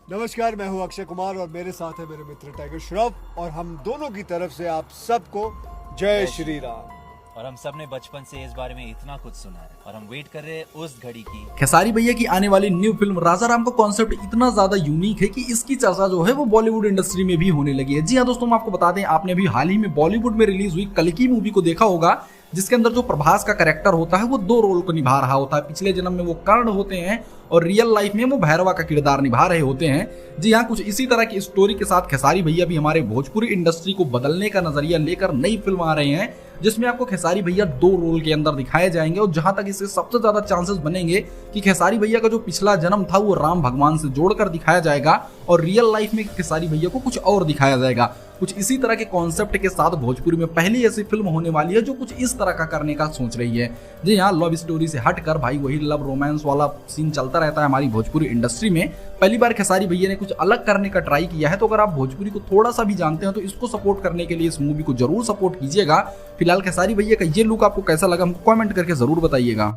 नमस्कार, मैं हूं अक्षय कुमार और मेरे साथ है मेरे मित्र टाइगर श्रॉफ और हम दोनों की तरफ से आप सबको जय श्री राम। और हम सब ने बचपन से इस बारे में इतना कुछ सुना है और हम वेट कर रहे हैं उस घड़ी की। खेसारी भैया की आने वाली न्यू फिल्म राजा राम का कॉन्सेप्ट इतना ज्यादा यूनिक है कि इसकी चर्चा जो है वो बॉलीवुड इंडस्ट्री में भी होने लगी है। जी हाँ दोस्तों, हम आपको बता दें, आपने भी हाल ही में बॉलीवुड में रिलीज हुई कल्कि मूवी को देखा होगा, जिसके अंदर जो प्रभास का कैरेक्टर होता है वो दो रोल को निभा रहा होता है। पिछले जन्म में वो कर्ण होते हैं और रियल लाइफ में वो भैरवा का किरदार निभा रहे होते हैं। जी हाँ, कुछ इसी तरह की स्टोरी के साथ खेसारी भैया भी हमारे भोजपुरी इंडस्ट्री को बदलने का नजरिया लेकर नई फिल्म आ रहे हैं, जिसमें आपको खेसारी भैया दो रोल के अंदर दिखाए जाएंगे। और जहां तक इससे सबसे ज्यादा चांसेस बनेंगे कि खेसारी भैया का जो पिछला जन्म था वो राम भगवान से जोड़कर दिखाया जाएगा और रियल लाइफ में खेसारी भैया को कुछ और दिखाया जाएगा। कुछ इसी तरह के कॉन्सेप्ट के साथ भोजपुरी में पहली ऐसी फिल्म होने वाली है जो कुछ इस तरह का करने का सोच रही है। जी हाँ, लव स्टोरी से हटकर भाई वही लव रोमांस वाला सीन चलता रहता है हमारी भोजपुरी इंडस्ट्री में। पहली बार खेसारी भैया ने कुछ अलग करने का ट्राई किया है, तो अगर आप भोजपुरी को थोड़ा सा भी जानते हैं तो इसको सपोर्ट करने के लिए इस मूवी को जरूर सपोर्ट कीजिएगा। फिलहाल खेसारी भैया का ये लुक आपको कैसा लगा, हमको कमेंट करके जरूर बताइएगा।